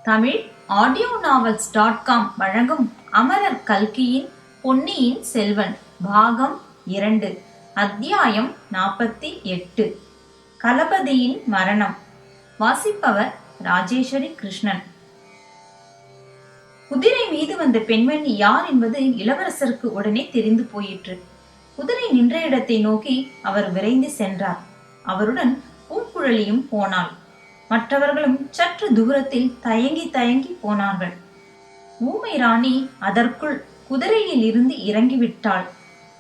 Tamil audio நாவல்ஸ்.com வழங்கும் அமரர் கல்கியின் பொன்னியின் செல்வன் பாகம் 2 அத்தியாயம் 48 களபதியின் மரணம். வாசிப்பவர் ராஜேஸ்வரி கிருஷ்ணன். குதிரை மீது வந்த பெண்மணி யார் என்பது இளவரசருக்கு உடனே தெரிந்து போயிற்று. குதிரை நின்ற இடத்தை நோக்கி அவர் விரைந்து சென்றார். அவருடன் பூங்குழலியும் போனாள். மற்றவர்களும் சற்று தூரத்தில் தயங்கி போனார்கள். ஊமை ராணி அதற்குள் குதிரையில் இருந்து இறங்கிவிட்டாள்.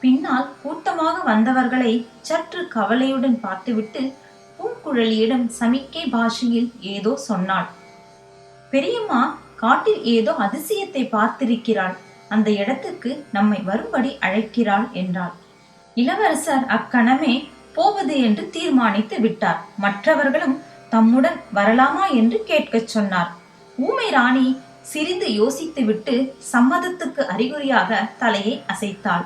பின்னால் கூட்டமாக வந்தவர்களை சற்று கவலையுடன் பார்த்துவிட்டு பூங்குழலியிடம் சமிக்கை பாஷையில் ஏதோ சொன்னாள். பெரியம்மா, காட்டில் ஏதோ அதிசயத்தை பார்த்திருக்கிறாள். அந்த இடத்துக்கு நம்மை வரும்படி அழைக்கிறாள் என்றாள். இளவரசர் அக்கணமே போவது என்று தீர்மானித்து விட்டார். மற்றவர்களும் தம்முடன் வரலாமா என்று கேட்கச் சொன்னார். ஊமை ராணி சிறிது யோசித்துவிட்டு சம்மதத்துக்கு அறிகுறியாக தலையை அசைத்தாள்.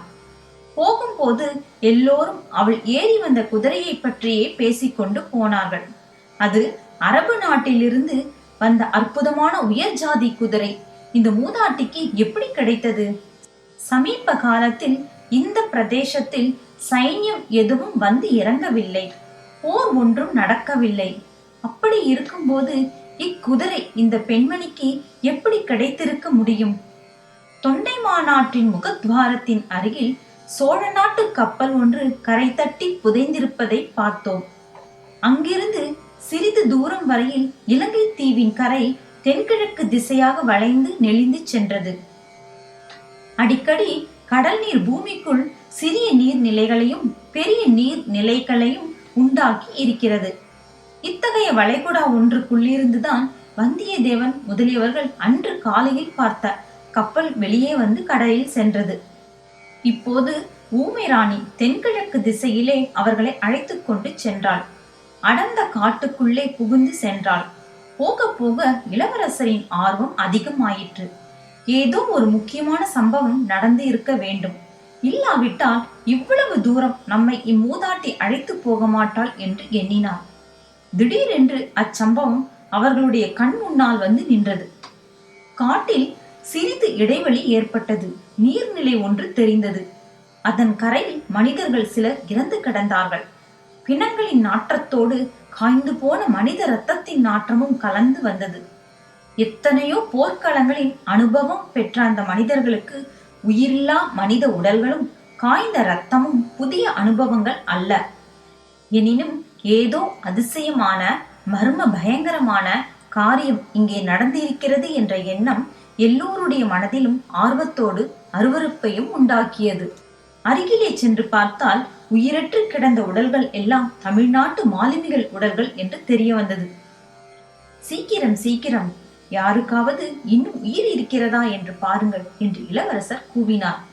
போகும்போது எல்லோரும் அவள் ஏறி வந்த குதிரையை பற்றியே பேசிக்கொண்டு போனார்கள். அது அரபு நாட்டிலிருந்து வந்த அற்புதமான உயர் ஜாதி குதிரை. இந்த மூதாட்டிக்கு எப்படி கிடைத்தது? சமீப காலத்தில் இந்த பிரதேசத்தில் சைன்யம் எதுவும் வந்து இறங்கவில்லை. போர் ஒன்றும் நடக்கவில்லை. அப்படி இருக்கும்போது இக்குதிரை இந்த பெண்மணிக்கு எப்படி கிடைத்திருக்க முடியும்? தொண்டை மாநாட்டின் முகத்வாரத்தின் அருகில் சோழ நாட்டு கப்பல் ஒன்று கரை தட்டி புதைந்திருப்பதை பார்த்தோம். அங்கிருந்து சிறிது தூரம் வரையில் இலங்கை தீவின் கரை தென்கிழக்கு திசையாக வளைந்து நெளிந்து சென்றது. அடிக்கடி கடல் நீர் பூமிக்குள் சிறிய நீர்நிலைகளையும் பெரிய நீர் நிலைகளையும் உண்டாக்கி இருக்கிறது. இத்தகைய வளைகுடா ஒன்றுக்குள்ளிருந்துதான் வந்தியத்தேவன் முதலியவர்கள் அன்று காலையில் பார்த்த கப்பல் வெளியே வந்து கடலில் சென்றது. இப்போது ஊமை ராணி தென்கிழக்கு திசையிலே அவர்களை அழைத்து கொண்டு சென்றாள். அடர்ந்த காட்டுக்குள்ளே புகுந்து சென்றாள். போக போக இளவரசரின் ஆர்வம் அதிகமாயிற்று. ஏதோ ஒரு முக்கியமான சம்பவம் நடந்து இருக்க வேண்டும். இல்லாவிட்டால் இவ்வளவு தூரம் நம்மை இம்மூதாட்டி அழைத்து போக மாட்டாள் என்று எண்ணினார். திடீரென்று அச்சம்பவம் அவர்களுடைய கண் முன்னால் வந்து நின்றது. காட்டில் சிறிது இடைவெளி ஏற்பட்டது. நீர்நிலை ஒன்று தெரிந்தது. அதன் கரையில் மனிதர்கள் சிலர் இறந்து கிடந்தார்கள். பிணங்களின் நாற்றத்தோடு காய்ந்து போன மனித இரத்தத்தின் நாற்றமும் கலந்து வந்தது. எத்தனையோ போர்க்களங்களின் அனுபவம் பெற்ற அந்த மனிதர்களுக்கு உயிரில்லா மனித உடல்களும் காய்ந்த இரத்தமும் புதிய அனுபவங்கள் அல்ல. எனினும் ஏதோ அதிசயமான மர்ம பயங்கரமான காரியம் இங்கே நடந்திருக்கிறது என்ற எண்ணம் எல்லோருடைய மனதிலும் ஆர்வத்தோடு அருவருப்பையும் உண்டாக்கியது. அருகிலே சென்று பார்த்தால் உயிரற்று கிடந்த உடல்கள் எல்லாம் தமிழ்நாட்டு மாலுமிகள் உடல்கள் என்று தெரிய வந்தது. சீக்கிரம் சீக்கிரம், யாருக்காவது இன்னும் உயிர் இருக்கிறதா என்று பாருங்கள் என்று இளவரசர் கூவினார்.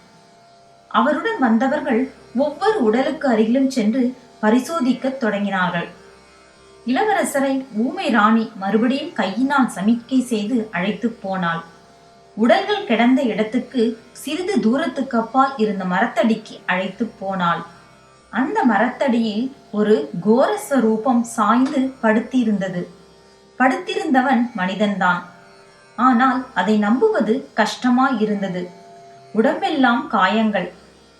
அவருடன் வந்தவர்கள் ஒவ்வொரு உடலுக்கு அருகிலும் சென்று பரிசோதிக்க தொடங்கினார்கள். இளவரசரை ஊமை ராணி மறுபடியும் கையினால் சமிக்கை செய்து அழைத்து போனாள். உடல்கள் கிடந்த இடத்துக்கு சிறிது தூரத்துக்கு அப்பால் இருந்த மரத்தடிக்கு அழைத்து போனாள். அந்த மரத்தடியில் ஒரு கோரஸ்வரூபம் சாய்ந்து படுத்திருந்தது. படுத்திருந்தவன் மனிதன்தான். ஆனால் அதை நம்புவது கஷ்டமாயிருந்தது. உடம்பெல்லாம் காயங்கள்.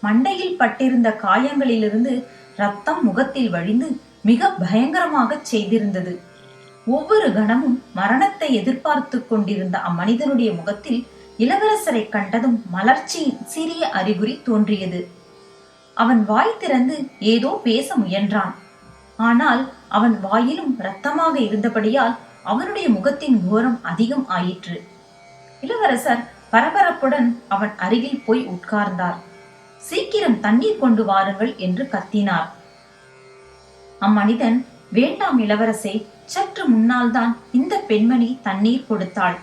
மண்டையில் பட்டிருந்த காயங்களிலிருந்து ரத்தம் முகத்தில் வழிந்து மிக பயங்கரமாக செய்திருந்தது. ஒவ்வொரு கணமும் மரணத்தை எதிர்பார்த்து கொண்டிருந்த அம்மனிதனுடைய முகத்தில் இளவரசரை கண்டதும் மலர்ச்சியின் சிறிய அறிகுறி தோன்றியது. அவன் வாய் திறந்து ஏதோ பேச முயன்றான். ஆனால் அவன் வாயிலும் இரத்தமாக இருந்தபடியால் அவனுடைய முகத்தின் கோரம் அதிகம் ஆயிற்று. இளவரசர் பரபரப்புடன் அவன் அருகில் போய் உட்கார்ந்தார். சீக்கிரம் தண்ணீர் கொண்டு வாருங்கள் என்று கத்தினார். அம்மனிதன், வேண்டாம் இளவரசே, சற்று முன்னால் தான் இந்த பெண்மணி தண்ணீர் கொடுத்தாள்.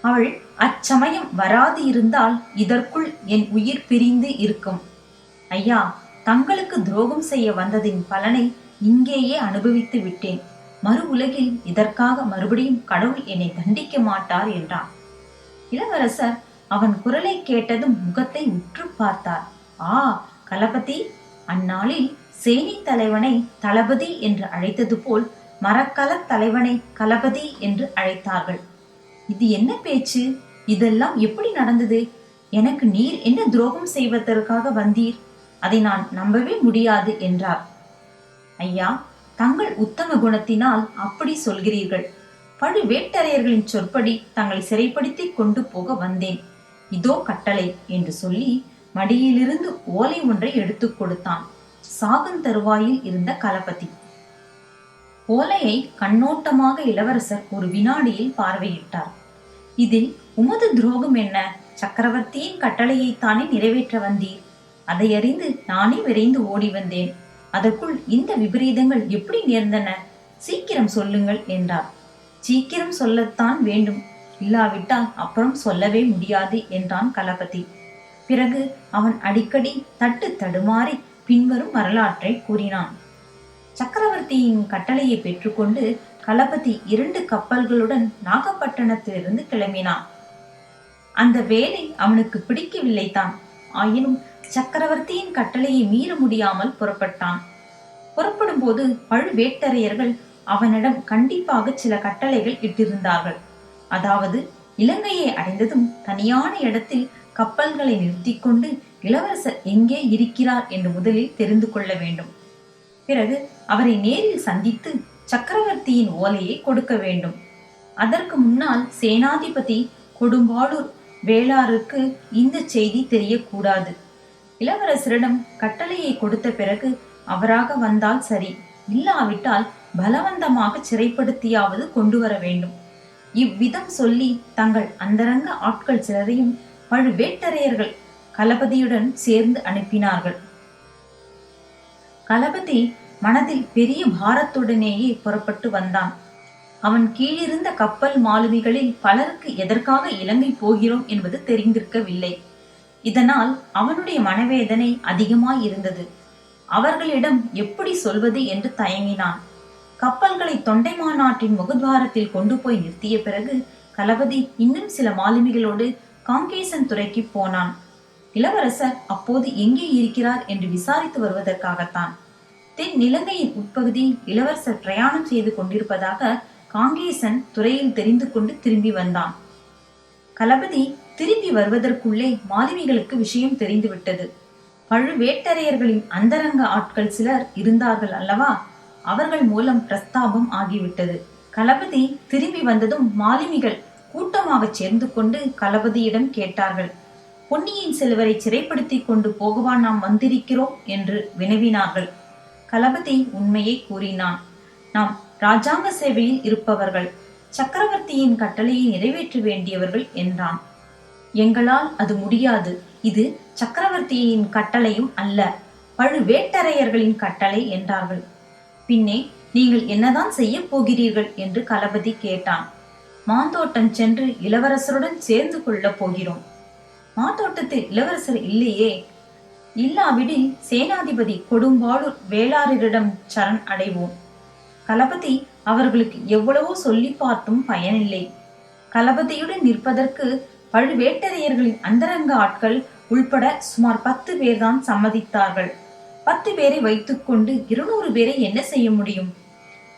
அவள் அச்சமயம் வராது இருந்தால் இதற்குள் என் உயிர் பிரிந்து இருக்கும். ஐயா, தங்களுக்கு துரோகம் செய்ய வந்ததின் பலனை இங்கேயே அனுபவித்து விட்டேன். மறு உலகில் இதற்காக மறுபடியும் கடவுள் என்னை தண்டிக்க மாட்டார் என்றான். இளவரசர் அவன் குரலை கேட்டதும் முகத்தை உற்று பார்த்தார். ஆ, களபதி! அந்நாளில் சேனை தலைவனை தளபதி என்று அழைத்தது போல் மரக்கல தலைவனை களபதி என்று அழைத்தார்கள். இது என்ன பேச்சு? இதெல்லாம் எப்படி நடந்தது? எனக்கு நீர் என்ன துரோகம் செய்வதற்காக வந்தீர்? அதை நான் நம்பவே முடியாது என்றார். ஐயா, தங்கள் உத்தம குணத்தினால் அப்படி சொல்கிறீர்கள். பழுவேட்டரையர்களின் சொற்படி தங்களை சிறைப்படுத்தி கொண்டு போக வந்தேன். இதோ கட்டளை என்று சொல்லி மடியிலிருந்து ஓலை ஒன்றை எடுத்துக் கொடுத்தான். சாகும் தருவாயில் இருந்த களபதி. ஓலையை கண்ணோட்டமாக இளவரசர் ஒரு வினாடியில் பார்வையிட்டார். இதில் உமது துரோகம் என்ன? சக்கரவர்த்தியின் கட்டளையைத்தானே நிறைவேற்ற வந்தீர். அதை அறிந்து நானே விரைந்து ஓடி வந்தேன். அதற்குள் இந்த விபரீதங்கள் எப்படி நேர்ந்தன? சீக்கிரம் சொல்லுங்கள் என்றார். சீக்கிரம் சொல்லத்தான் வேண்டும், இல்லாவிட்டால் அப்புறம் சொல்லவே முடியாது என்றான் களபதி. பிறகு அவன் அடிக்கடி தட்டு தடுமாறி பின்வரும் வரலாற்றை கூறினான். சக்கரவர்த்தியின் கட்டளையை பெற்றுக்கொண்டு களபதி 2 கப்பல்களுடன் நாகப்பட்டினத்திலிருந்து கிளம்பினான். அந்த வேலை அவனுக்கு பிடிக்கவில்லைதான். ஆயினும் சக்கரவர்த்தியின் கட்டளையை மீற முடியாமல் புறப்பட்டான். புறப்படும் போது பழுவேட்டரையர்கள் அவனிடம் கண்டிப்பாக சில கட்டளைகள் இட்டிருந்தார்கள். அதாவது, இலங்கையை அடைந்ததும் தனியான இடத்தில் கப்பல்களை நிறுத்திக் கொண்டு இளவரசர் எங்கே இருக்கிறார் என்று முதலில் தெரிந்து கொள்ள வேண்டும். பிறகு அவரை நேரில் சந்தித்து சக்கரவர்த்தியின் ஓலையை கொடுக்க வேண்டும். அதற்கு முன்னால் சேனாதிபதி கொடும்பாளூர் வேளாருக்கு இந்த செய்தி தெரியக்கூடாது. இளவரசரிடம் கட்டளையை கொடுத்த பிறகு அவராக வந்தால் சரி, இல்லாவிட்டால் பலவந்தமாக சிறைப்படுத்தியாவது கொண்டு வர வேண்டும். இவ்விதம் சொல்லி தங்கள் அந்தரங்க ஆட்கள் சிலரையும் பழுவேட்டரையர்கள் களபதியுடன் சேர்ந்து அனுப்பினார்கள். களபதி மனதில் பெரிய பாரத்துடனேயே புறப்பட்டு வந்தான். அவன் கீழிருந்த கப்பல் மாலுமிகளில் பலருக்கு எதற்காக இலங்கை போகிறோம் என்பது தெரிந்திருக்கவில்லை. இதனால் அவனுடைய மனவேதனை அதிகமாயிருந்தது. அவர்களிடம் எப்படி சொல்வது என்று தயங்கினான். கப்பல்களை தொண்டைமாநாட்டின் முகத்வாரத்தில் கொண்டு போய் நிறுத்திய பிறகு களபதி இன்னும் சில மாலுமிகளோடு காங்கேசன் துறைக்கு போனான். இளவரசர் அப்போது எங்கே இருக்கிறார் என்று விசாரித்து வருவதற்காகத்தான். தென் இலங்கையின் உட்பகுதியில் இளவரசர் பிரயாணம் செய்து கொண்டிருப்பதாக காங்கேசன் துறையில் தெரிந்து கொண்டு திரும்பி வந்தான். களபதி திரும்பி வருவதற்குள்ளே மாலுமிகளுக்கு விஷயம் தெரிந்துவிட்டது. பழுவேட்டரையர்களின் அந்தரங்க ஆட்கள் சிலர் இருந்தார்கள் அல்லவா, அவர்கள் மூலம் பிரஸ்தாபம் ஆகிவிட்டது. களபதி திரும்பி வந்ததும் மாலுமிகள் கூட்டமாக சேர்ந்து கொண்டு களபதியிடம் கேட்டார்கள். பொன்னியின் செல்வரை சிறைப்படுத்தி கொண்டு போகவா நாம் வந்திருக்கிறோம் என்று வினவினார்கள். களபதி உண்மையை கூறினான். நாம் ராஜாங்க சேவையில் இருப்பவர்கள், சக்கரவர்த்தியின் கட்டளையை நிறைவேற்ற வேண்டியவர்கள் என்றான். எங்களால் அது முடியாது. இது சக்கரவர்த்தியின் கட்டளையும் அல்ல, பழுவேட்டரையர்களின் கட்டளை என்றார்கள். பின்னே நீங்கள் என்னதான் செய்ய போகிறீர்கள் என்று களபதி கேட்டான். மாந்தோட்டம் சென்று இளவரசருடன் சேர்ந்து கொள்ள போகிறோம். மாந்தோட்டத்தில் இளவரசர் இல்லையே. இல்லாவிடில் சேனாதிபதி கொடும்பாளூர் வேளாரிடம் சரண் அடைவோம். களபதி அவர்களுக்கு எவ்வளவோ சொல்லி பார்த்தும் பயனில்லை. களபதியுடன் நிற்பதற்கு பழுவேட்டரையர்களின் அந்தரங்க ஆட்கள் உள்பட சுமார் 10 பேர்தான் சம்மதித்தார்கள். 10 பேரை வைத்துக்கொண்டு 200 பேரை என்ன செய்ய முடியும்?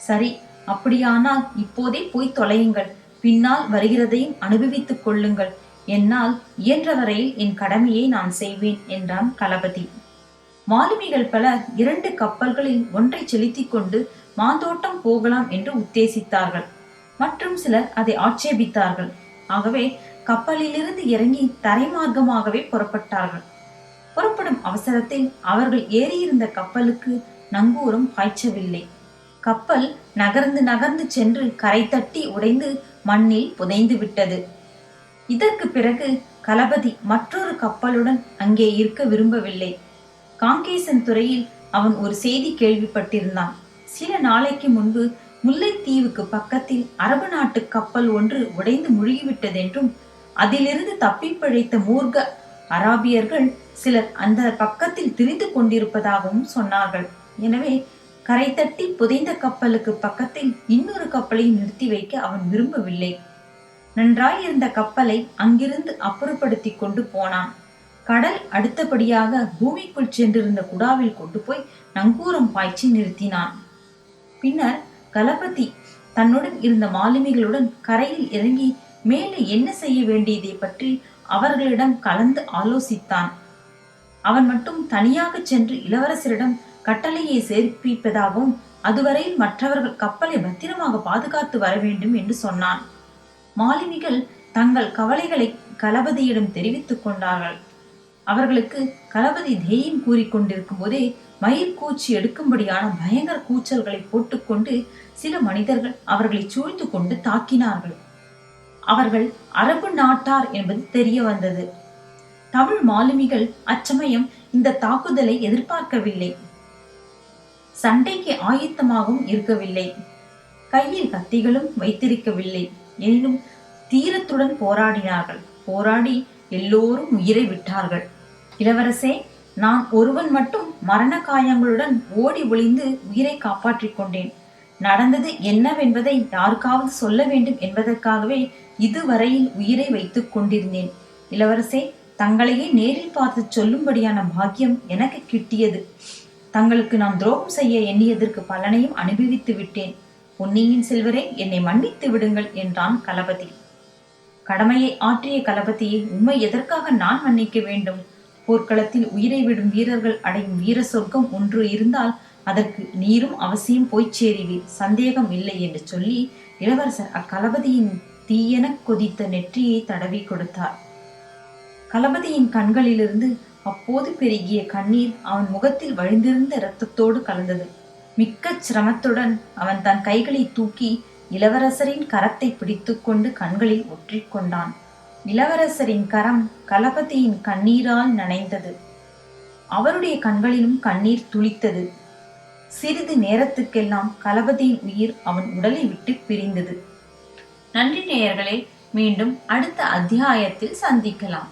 சரி, அப்படியானால் இப்போதே போய் தொலையுங்கள். பின்னால் வருகிறதையும் அனுபவித்துக் கொள்ளுங்கள். என்னால் இயன்ற வரையில் என் கடமையை நான் செய்வேன் என்றான் களபதி. மாலுமிகள் பலர் 2 கப்பல்களில் ஒன்றை செலுத்திக் கொண்டு மாந்தோட்டம் போகலாம் என்று உத்தேசித்தார்கள். மற்றும் சிலர் அதை ஆட்சேபித்தார்கள். ஆகவே கப்பலிலிருந்து இறங்கி தரைமார்க்கமாகவே புறப்பட்டார்கள். புறப்படும் அவசரத்தில் அவர்கள் ஏறியிருந்த கப்பலுக்கு நங்கூரம் பாய்ச்சவில்லை. கப்பல் நகர்ந்து நகர்ந்து சென்று கரை தட்டி உடைந்து மண்ணில் புதைந்து விட்டது. இதற்கு பிறகு களபதி மற்றொரு கப்பலுடன் அங்கே இருக்க விரும்பவில்லை. காங்கேசன் துறையில் அவன் ஒரு செய்தி கேள்விப்பட்டிருந்தான். சில நாளைக்கு முன்பு முல்லைத்தீவுக்கு பக்கத்தில் அரபு நாட்டு கப்பல் ஒன்று உடைந்து முழுகிவிட்டதென்றும் அதிலிருந்து தப்பி பிழைத்த மூர்க்க அராபியர்கள் சிலர் அந்த பக்கத்தில் திரிந்து கொண்டிருப்பதாகவும் சொன்னார்கள். எனவே கரை தட்டி புதைந்த கப்பலுக்கு பக்கத்தில் இன்னொரு கப்பலை நிறுத்தி வைக்க அவன் விரும்பவில்லை. நன்றாயிருந்த கப்பலை அங்கிருந்து அப்புறப்படுத்தி கொண்டு போனான். கடல் அடுத்தபடியாக பூமிக்குள் சென்றிருந்த குடாவில் கொண்டு போய் நங்கூரம் பாய்ச்சி நிறுத்தினான். பின்னர் களபதி தன்னுடன் இருந்த மாலுமிகளுடன் கரையில் இறங்கி மேலே என்ன செய்ய வேண்டியதை பற்றி அவர்களிடம் கலந்து ஆலோசித்தான். அவன் மட்டும் தனியாக சென்று இளவரசரிடம் கட்டளையை சேர்ப்பிப்பதாகவும் அதுவரையில் மற்றவர்கள் கப்பலை பத்திரமாக பாதுகாத்து வர வேண்டும் என்று சொன்னான். மாலுமிகள் தங்கள் கவலைகளை களபதியிடம் தெரிவித்துக் கொண்டார்கள். அவர்களுக்கு களபதி தைரியம் கூறிக்கொண்டிருக்கும் போதே மயிர் கூச்சி எடுக்கும்படியான பயங்கர கூச்சல்களை போட்டுக்கொண்டு சில மனிதர்கள் அவர்களை சூழ்ந்து கொண்டு தாக்கினார்கள். அவர்கள் அரபு நாட்டார் என்பது தெரிய வந்தது. தமிழ் மாலுமிகள் அச்சமயம் இந்த தாக்குதலை எதிர்பார்க்கவில்லை. சண்டைக்கு ஆயத்தமாகவும் இருக்கவில்லை. கையில் கத்திகளும் வைத்திருக்கவில்லை. எனினும் தீரத்துடன் போராடினார்கள். போராடி எல்லோரும் உயிரை விட்டார்கள். இளவரசே, நான் ஒருவன் மட்டும் மரண காயங்களுடன் ஓடி ஒளிந்து உயிரை காப்பாற்றிக் கொண்டேன். நடந்தது என்னவென்பதை யாருக்காவது சொல்ல வேண்டும் என்பதற்காகவே இதுவரையில் உயிரை வைத்துக் கொண்டிருந்தேன். இளவரசே, தங்களையே நேரில் பார்த்து சொல்லும்படியான பாக்கியம் எனக்கு கிட்டியது. தங்களுக்கு நான் துரோகம் செய்ய எண்ணியதற்கு பலனையும் அனுபவித்து விட்டேன். பொன்னியின் செல்வரே, என்னை மன்னித்து விடுங்கள் என்றான் களபதி. கடமையை ஆற்றிய களபதியை உம்மை எதற்காக நான் மன்னிக்க வேண்டும்? போர்க்களத்தில் உயிரை விடும் வீரர்கள் அடையும் வீர சொர்க்கம் ஒன்று இருந்தால் அதற்கு நீரும் அவசியம் போய் சேருவீர், சந்தேகம் இல்லை என்று சொல்லி இளவரசர் அக்களபதியின் தீயென கொதித்த நெற்றியை தடவி கொடுத்தார். களபதியின் கண்களிலிருந்து அப்போது பெருகிய கண்ணீர் அவன் முகத்தில் வழிந்திருந்த இரத்தத்தோடு கலந்தது. மிக்க சிரமத்துடன் அவன் தன் கைகளை தூக்கி இளவரசரின் கரத்தை பிடித்துக்கொண்டு கண்களில் ஒற்றிக்கொண்டான். இளவரசரின் கரம் களபதியின் கண்ணீரால் நனைந்தது. அவருடைய கண்களிலும் கண்ணீர் துளித்தது. சிறிது நேரத்துக்கெல்லாம் களபதியின் உயிர் அவன் உடலை விட்டு பிரிந்தது. நன்றி நேயர்களே, மீண்டும் அடுத்த அத்தியாயத்தில் சந்திக்கலாம்.